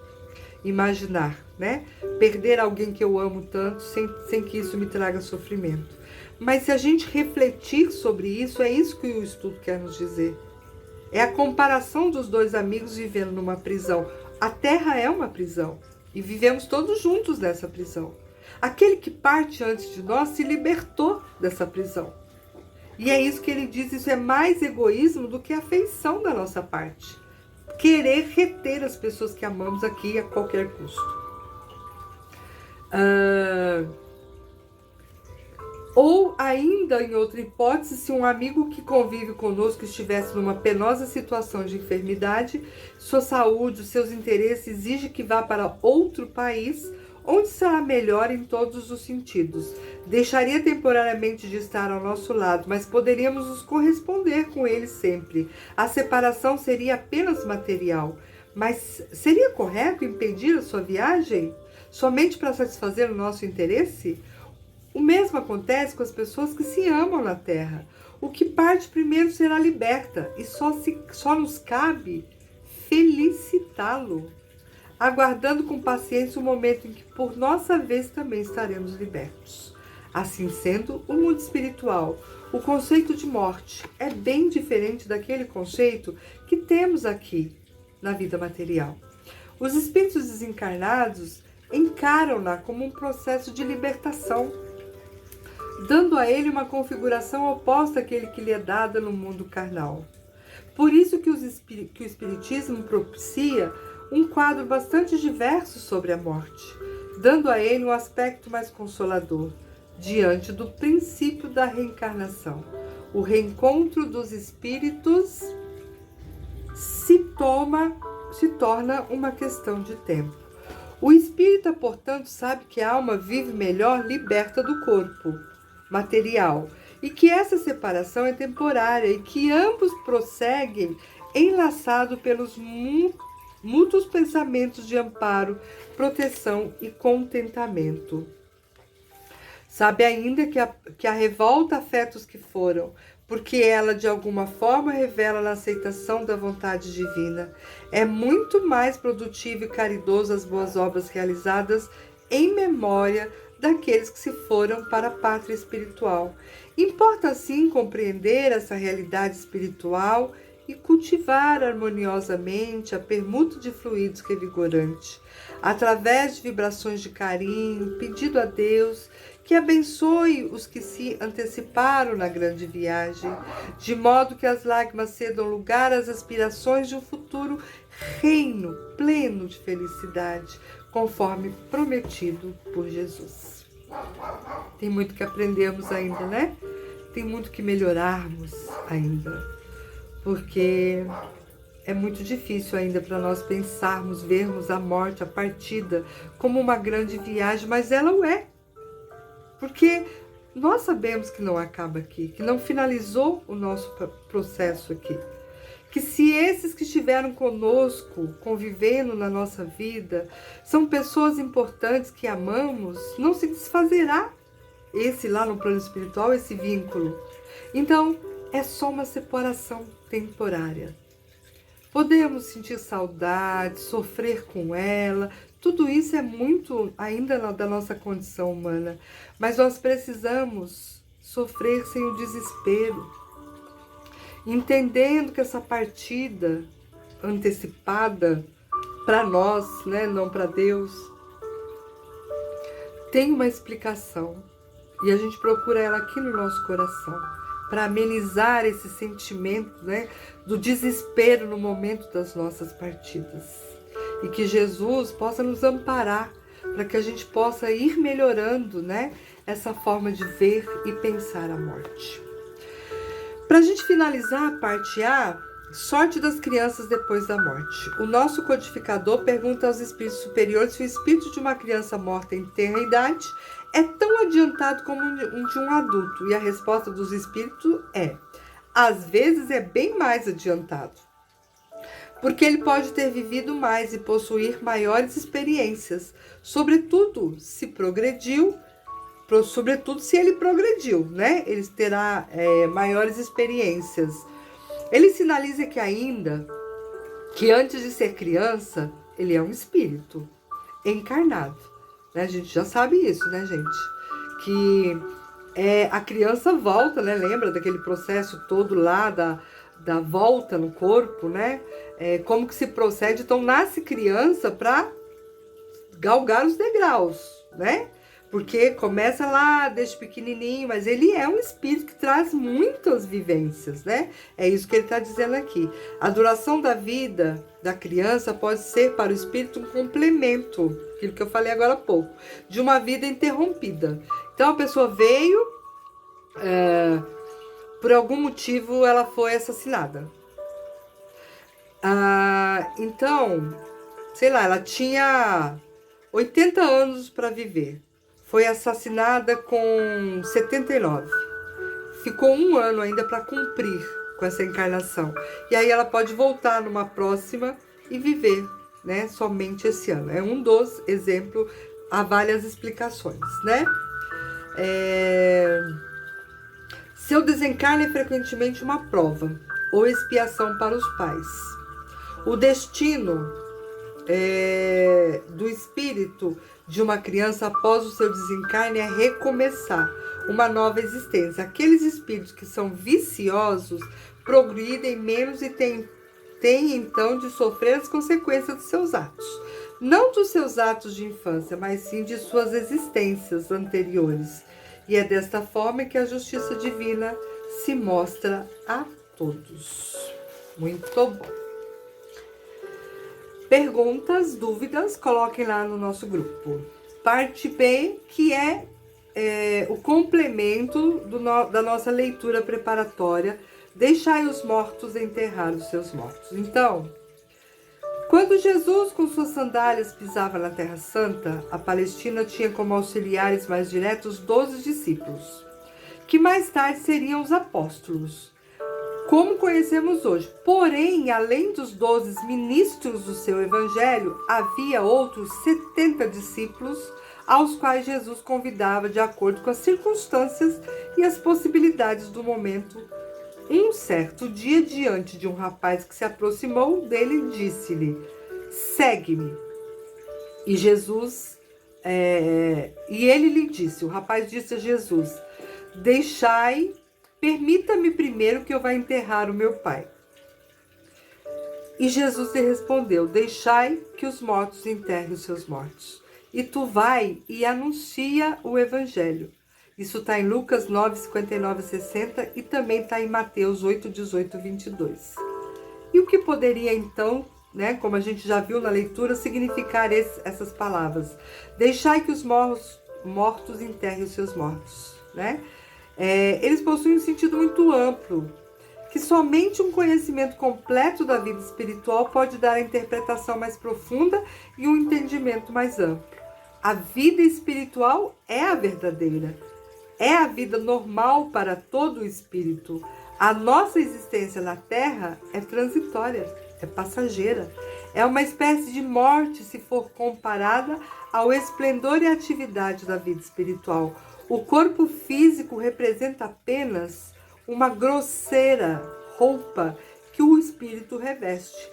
imaginar, né? Perder alguém que eu amo tanto sem que isso me traga sofrimento. Mas se a gente refletir sobre isso, é isso que o estudo quer nos dizer. É a comparação dos dois amigos vivendo numa prisão. A Terra é uma prisão e vivemos todos juntos nessa prisão. Aquele que parte antes de nós se libertou dessa prisão. E é isso que ele diz, isso é mais egoísmo do que afeição da nossa parte. Querer reter as pessoas que amamos aqui a qualquer custo. Ou ainda, em outra hipótese, se um amigo que convive conosco estivesse numa penosa situação de enfermidade, sua saúde, os seus interesses exigem que vá para outro país, onde será melhor em todos os sentidos. Deixaria temporariamente de estar ao nosso lado, mas poderíamos nos corresponder com ele sempre. A separação seria apenas material. Mas seria correto impedir a sua viagem somente para satisfazer o nosso interesse? O mesmo acontece com as pessoas que se amam na Terra. O que parte primeiro será liberta e só nos cabe felicitá-lo, aguardando com paciência o momento em que por nossa vez também estaremos libertos. Assim sendo, o mundo espiritual, o conceito de morte é bem diferente daquele conceito que temos aqui na vida material. Os espíritos desencarnados encaram-na como um processo de libertação, dando a ele uma configuração oposta àquele que lhe é dada no mundo carnal. Por isso que o Espiritismo propicia um quadro bastante diverso sobre a morte, dando a ele um aspecto mais consolador, diante do princípio da reencarnação. O reencontro dos espíritos se torna uma questão de tempo. O espírita, portanto, sabe que a alma vive melhor liberta do corpo material e que essa separação é temporária e que ambos prosseguem enlaçados pelos mútuos pensamentos de amparo, proteção e contentamento. Sabe ainda que a revolta afeta os que foram, porque ela de alguma forma revela na aceitação da vontade divina. É muito mais produtivo e caridoso as boas obras realizadas em memória daqueles que se foram para a pátria espiritual. Importa assim compreender essa realidade espiritual e cultivar harmoniosamente a permuta de fluidos revigorante, através de vibrações de carinho, pedindo a Deus que abençoe os que se anteciparam na grande viagem, de modo que as lágrimas cedam lugar às aspirações de um futuro reino pleno de felicidade, conforme prometido por Jesus. Tem muito que aprendermos ainda, né? Tem muito que melhorarmos ainda, porque é muito difícil ainda para nós pensarmos, vermos a morte, a partida, como uma grande viagem, mas ela o é. Porque nós sabemos que não acaba aqui, que não finalizou o nosso processo aqui. Que se esses que estiveram conosco, convivendo na nossa vida, são pessoas importantes que amamos, não se desfazerá esse lá no plano espiritual, esse vínculo. Então, é só uma separação temporária. Podemos sentir saudade, sofrer com ela, tudo isso é muito ainda da nossa condição humana, mas nós precisamos sofrer sem o desespero, entendendo que essa partida antecipada para nós, né, não para Deus, tem uma explicação e a gente procura ela aqui no nosso coração para amenizar esse sentimento, né, do desespero no momento das nossas partidas. E que Jesus possa nos amparar para que a gente possa ir melhorando, né, essa forma de ver e pensar a morte. Para a gente finalizar a parte A, sorte das crianças depois da morte. O nosso codificador pergunta aos espíritos superiores se o espírito de uma criança morta em tenra idade é tão adiantado como um de um adulto. E a resposta dos espíritos é: às vezes é bem mais adiantado, porque ele pode ter vivido mais e possuir maiores experiências, sobretudo se progrediu sobretudo se ele progrediu, né? Ele terá maiores experiências. Ele sinaliza que ainda, que antes de ser criança, ele é um espírito encarnado, né? A gente já sabe isso, né, gente? Que a criança volta, né? Lembra daquele processo todo lá da volta no corpo, né? Como que se procede? Então, nasce criança para galgar os degraus, né? Porque começa lá desde pequenininho, mas ele é um espírito que traz muitas vivências, né? É isso que ele está dizendo aqui. A duração da vida da criança pode ser para o espírito um complemento, aquilo que eu falei agora há pouco, de uma vida interrompida. Então a pessoa veio, por algum motivo ela foi assassinada. Então, sei lá, ela tinha 80 anos para viver. Foi assassinada com 79. Ficou um ano ainda para cumprir com essa encarnação. E aí ela pode voltar numa próxima e viver, né, somente esse ano. É um dos exemplos, há várias explicações, né? Seu desencarne é frequentemente uma prova ou expiação para os pais. O destino do espírito de uma criança após o seu desencarne é recomeçar uma nova existência. Aqueles espíritos que são viciosos progridem menos e têm então de sofrer as consequências dos seus atos. Não dos seus atos de infância, mas sim de suas existências anteriores. E é desta forma que a justiça divina se mostra a todos. Muito bom. Perguntas, dúvidas, coloquem lá no nosso grupo. Parte B, que é o complemento da nossa leitura preparatória. Deixai os mortos enterrar os seus mortos. Então, quando Jesus com suas sandálias pisava na Terra Santa, a Palestina tinha como auxiliares mais diretos 12 discípulos, que mais tarde seriam os apóstolos, como conhecemos hoje. Porém, além dos 12 ministros do seu evangelho, havia outros 70 discípulos, aos quais Jesus convidava de acordo com as circunstâncias e as possibilidades do momento. Um certo dia, diante de um rapaz que se aproximou dele, disse-lhe: segue-me. E Jesus, e ele lhe disse, o rapaz disse a Jesus: permita-me primeiro que eu vá enterrar o meu pai. E Jesus lhe respondeu: deixai que os mortos enterrem os seus mortos. E tu vai e anuncia o evangelho. Isso está em Lucas 9, 59 e 60 e também está em Mateus 8, 18 e 22. E o que poderia então, né, como a gente já viu na leitura, significar essas palavras? Deixai que os mortos enterrem os seus mortos, né? Eles possuem um sentido muito amplo, que somente um conhecimento completo da vida espiritual pode dar a interpretação mais profunda e um entendimento mais amplo. A vida espiritual é a verdadeira, é a vida normal para todo o espírito. A nossa existência na Terra é transitória, é passageira, é uma espécie de morte se for comparada ao esplendor e atividade da vida espiritual. O corpo físico representa apenas uma grosseira roupa que o espírito reveste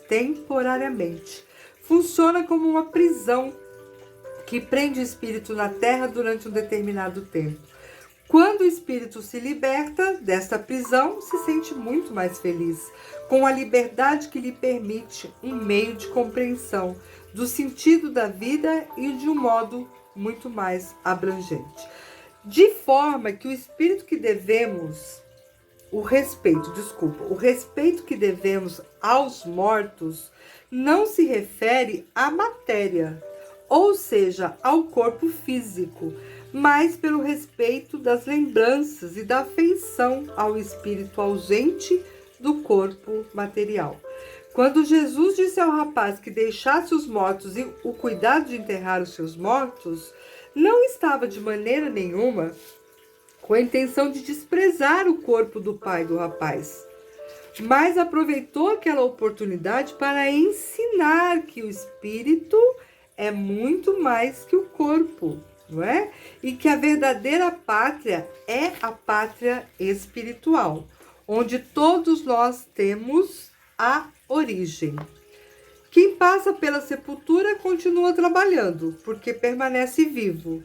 temporariamente. Funciona como uma prisão que prende o espírito na terra durante um determinado tempo. Quando o espírito se liberta desta prisão, se sente muito mais feliz, com a liberdade que lhe permite um meio de compreensão do sentido da vida e de um modo muito mais abrangente. De forma que o respeito que devemos que devemos aos mortos não se refere à matéria, ou seja, ao corpo físico, mas pelo respeito das lembranças e da afeição ao espírito ausente do corpo material. Quando Jesus disse ao rapaz que deixasse os mortos e o cuidado de enterrar os seus mortos, não estava de maneira nenhuma com a intenção de desprezar o corpo do pai do rapaz, mas aproveitou aquela oportunidade para ensinar que o espírito é muito mais que o corpo. não é? E que a verdadeira pátria é a pátria espiritual, onde todos nós temos a origem. Quem passa pela sepultura continua trabalhando, porque permanece vivo.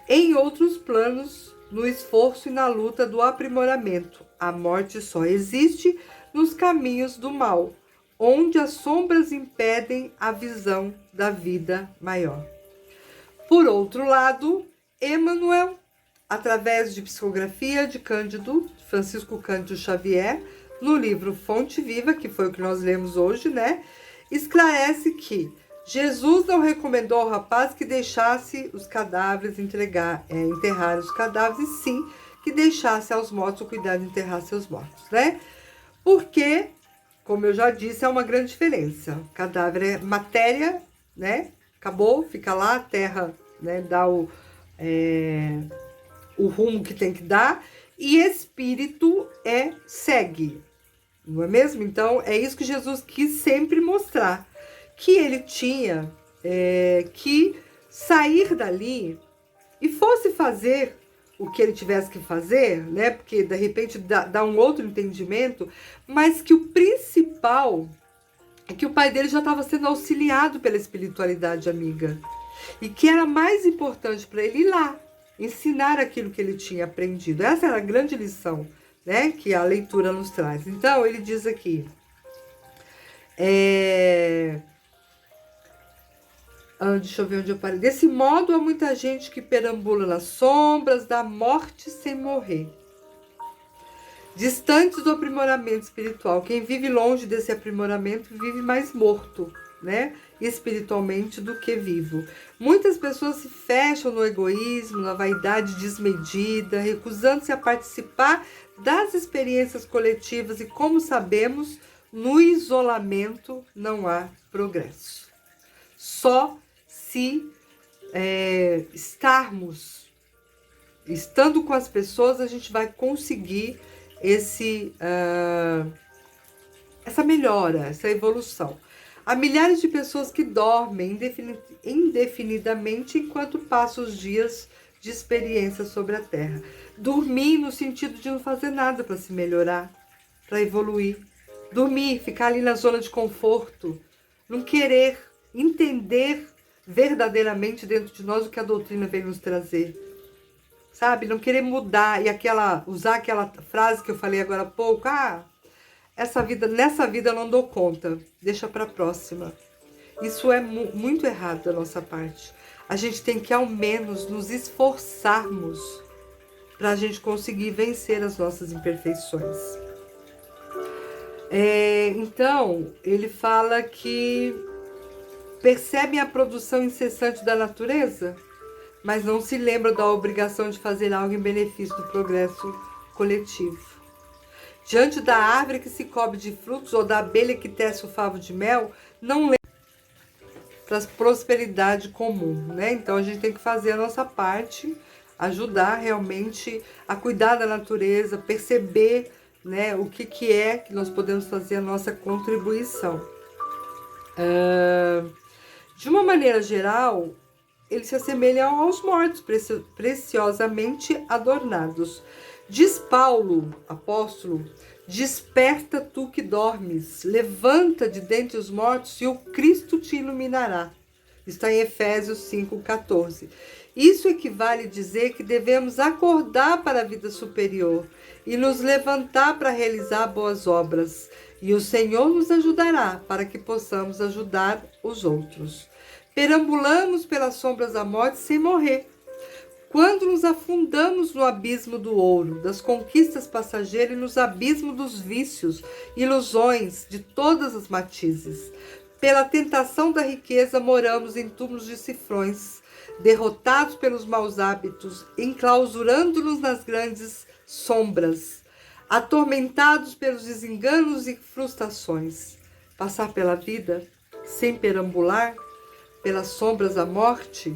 Em outros planos, no esforço e na luta do aprimoramento, a morte só existe nos caminhos do mal, onde as sombras impedem a visão da vida maior. Por outro lado, Emmanuel, através de psicografia de Francisco Cândido Xavier, no livro Fonte Viva, que foi o que nós lemos hoje, né? Esclarece que Jesus não recomendou ao rapaz que deixasse os cadáveres enterrar os cadáveres, e sim que deixasse aos mortos o cuidado de enterrar seus mortos, né? Porque, como eu já disse, é uma grande diferença. O cadáver é matéria, né? Acabou, fica lá, a terra, né, dá o rumo que tem que dar, e espírito segue, não é mesmo? Então, é isso que Jesus quis sempre mostrar, que ele tinha que sair dali e fosse fazer o que ele tivesse que fazer, né? Porque, de repente, dá um outro entendimento, mas que o principal é que o pai dele já estava sendo auxiliado pela espiritualidade amiga. E que era mais importante para ele ir lá, ensinar aquilo que ele tinha aprendido. Essa era a grande lição, né, que a leitura nos traz. Então, ele diz aqui... deixa eu ver onde eu parei. Desse modo, há muita gente que perambula nas sombras da morte sem morrer, distantes do aprimoramento espiritual. Quem vive longe desse aprimoramento vive mais morto, né, espiritualmente, do que vivo. Muitas pessoas se fecham no egoísmo, na vaidade desmedida, recusando-se a participar das experiências coletivas, e, como sabemos, no isolamento não há progresso. Só se estando com as pessoas, a gente vai conseguir essa melhora, essa evolução. Há milhares de pessoas que dormem indefinidamente enquanto passam os dias de experiência sobre a Terra. Dormir no sentido de não fazer nada para se melhorar, para evoluir. Dormir, ficar ali na zona de conforto, não querer entender verdadeiramente dentro de nós o que a doutrina vem nos trazer. Sabe? Não querer mudar e usar aquela frase que eu falei agora há pouco. Nessa vida eu não dou conta, deixa para a próxima. Isso é muito errado da nossa parte. A gente tem que, ao menos, nos esforçarmos para a gente conseguir vencer as nossas imperfeições. Então, ele fala que percebe a produção incessante da natureza, mas não se lembra da obrigação de fazer algo em benefício do progresso coletivo. Diante da árvore que se cobre de frutos ou da abelha que tece o favo de mel, não lembra para a prosperidade comum, né? Então, a gente tem que fazer a nossa parte, ajudar realmente a cuidar da natureza, perceber, né, o que é que nós podemos fazer a nossa contribuição. De uma maneira geral, eles se assemelham aos mortos, preciosamente adornados. Diz Paulo, apóstolo: desperta tu que dormes, levanta de dentre os mortos e o Cristo te iluminará. Está em Efésios 5,14. Isso equivale a dizer que devemos acordar para a vida superior e nos levantar para realizar boas obras. E o Senhor nos ajudará para que possamos ajudar os outros. Perambulamos pelas sombras da morte sem morrer. Quando nos afundamos no abismo do ouro, das conquistas passageiras e nos abismos dos vícios, ilusões de todas as matizes. Pela tentação da riqueza, moramos em túmulos de cifrões, derrotados pelos maus hábitos, enclausurando-nos nas grandes sombras, atormentados pelos desenganos e frustrações. Passar pela vida sem perambular pelas sombras da morte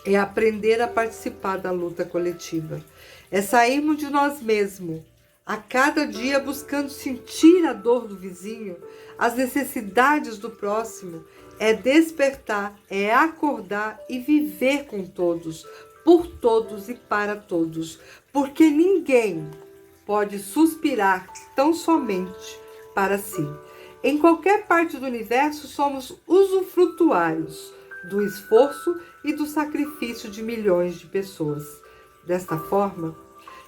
é aprender a participar da luta coletiva. É sairmos de nós mesmos, a cada dia buscando sentir a dor do vizinho, as necessidades do próximo é despertar, é acordar e viver com todos, por todos e para todos, porque ninguém pode suspirar tão somente para si. Em qualquer parte do universo, somos usufrutuários do esforço e do sacrifício de milhões de pessoas. Desta forma,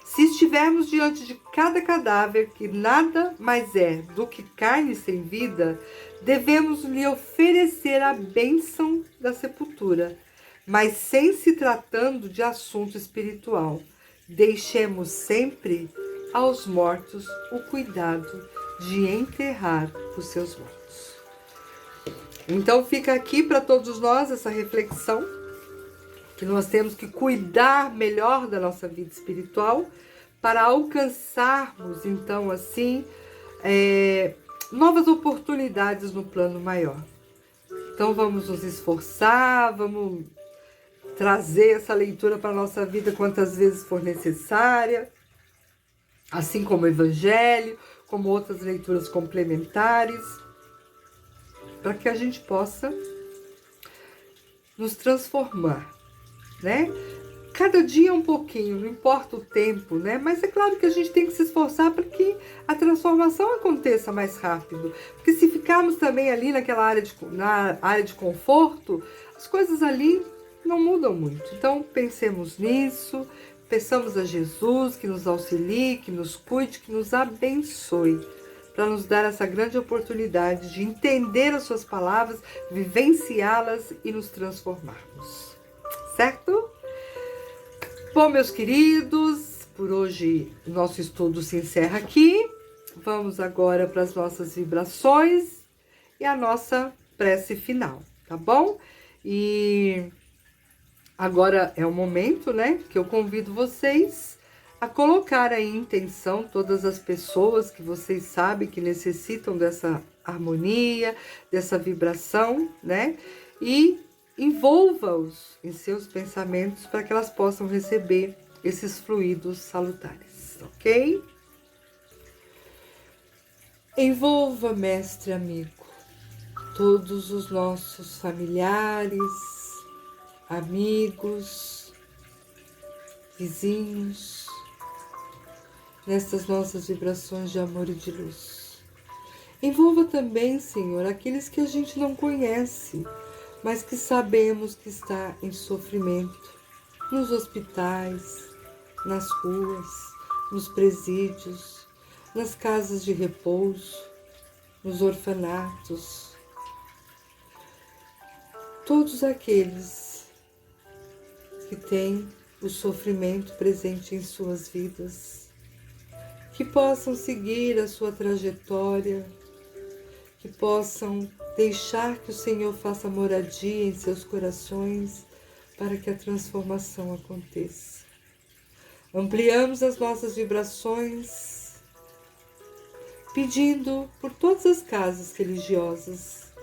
se estivermos diante de cada cadáver que nada mais é do que carne sem vida, devemos lhe oferecer a bênção da sepultura, mas sem se tratando de assunto espiritual. Deixemos sempre aos mortos o cuidado de enterrar os seus mortos. Então fica aqui para todos nós essa reflexão, que nós temos que cuidar melhor da nossa vida espiritual para alcançarmos, então, assim, novas oportunidades no plano maior. Então vamos nos esforçar, vamos trazer essa leitura para a nossa vida quantas vezes for necessária, assim como o Evangelho, como outras leituras complementares, para que a gente possa nos transformar, né? Cada dia um pouquinho, não importa o tempo, né? Mas é claro que a gente tem que se esforçar para que a transformação aconteça mais rápido. Porque se ficarmos também ali na área de conforto, as coisas ali não mudam muito. Então, pensemos nisso, peçamos a Jesus que nos auxilie, que nos cuide, que nos abençoe, para nos dar essa grande oportunidade de entender as suas palavras, vivenciá-las e nos transformarmos. Certo? Bom, meus queridos, por hoje o nosso estudo se encerra aqui. Vamos agora para as nossas vibrações e a nossa prece final, tá bom? E agora é o momento, né, que eu convido vocês a colocar aí em intenção todas as pessoas que vocês sabem que necessitam dessa harmonia, dessa vibração, né? E envolva-os em seus pensamentos para que elas possam receber esses fluidos salutares, ok? Envolva, mestre amigo, todos os nossos familiares, amigos, vizinhos, nestas nossas vibrações de amor e de luz. Envolva também, Senhor, aqueles que a gente não conhece, mas que sabemos que está em sofrimento, nos hospitais, nas ruas, nos presídios, nas casas de repouso, nos orfanatos. Todos aqueles que têm o sofrimento presente em suas vidas, que possam seguir a sua trajetória, que possam deixar que o Senhor faça moradia em seus corações para que a transformação aconteça. Ampliamos as nossas vibrações, pedindo por todas as casas religiosas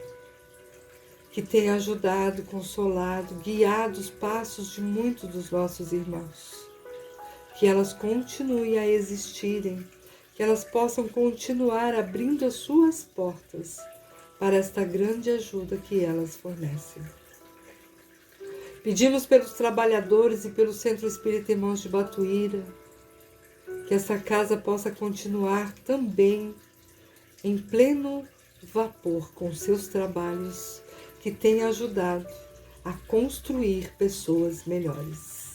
que têm ajudado, consolado, guiado os passos de muitos dos nossos irmãos. Que elas continuem a existirem, que elas possam continuar abrindo as suas portas para esta grande ajuda que elas fornecem. Pedimos pelos trabalhadores e pelo Centro Espírita Irmãos de Batuíra, que essa casa possa continuar também em pleno vapor com seus trabalhos, que tem ajudado a construir pessoas melhores.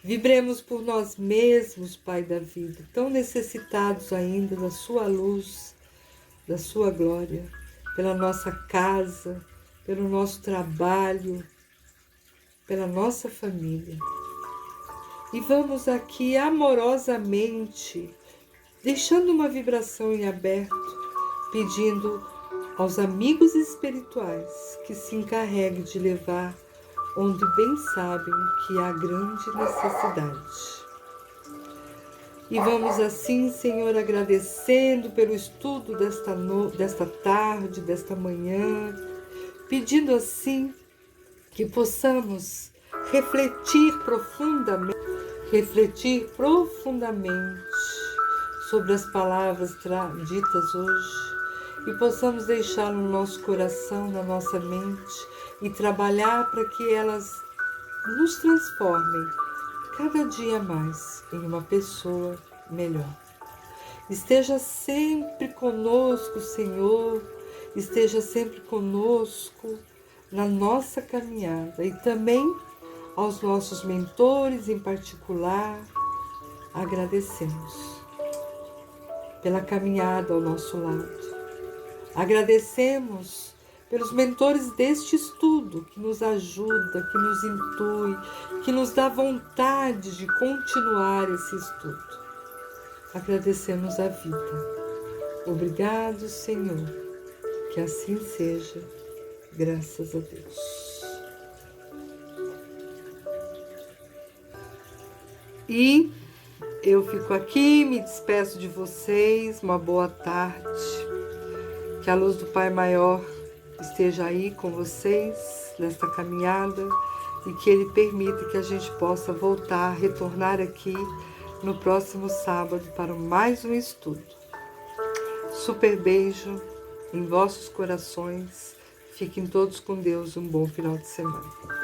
Vibremos por nós mesmos, Pai da vida, tão necessitados ainda da sua luz, da sua glória, pela nossa casa, pelo nosso trabalho, pela nossa família. E vamos aqui amorosamente, deixando uma vibração em aberto, pedindo aos amigos espirituais que se encarreguem de levar onde bem sabem que há grande necessidade. E vamos assim, Senhor, agradecendo pelo estudo desta tarde, desta manhã, pedindo assim que possamos refletir profundamente sobre as palavras ditas hoje e possamos deixar no nosso coração, na nossa mente e trabalhar para que elas nos transformem cada dia mais em uma pessoa melhor. Esteja sempre conosco, Senhor, esteja sempre conosco na nossa caminhada e também aos nossos mentores em particular, agradecemos pela caminhada ao nosso lado. Agradecemos pelos mentores deste estudo que nos ajuda, que nos intui, que nos dá vontade de continuar esse estudo. Agradecemos a vida. Obrigado, Senhor. Que assim seja. Graças a Deus. E eu fico aqui, me despeço de vocês. Uma boa tarde. Que a luz do Pai Maior esteja aí com vocês nesta caminhada e que Ele permita que a gente possa voltar, retornar aqui no próximo sábado para mais um estudo. Super beijo em vossos corações. Fiquem todos com Deus. Um bom final de semana.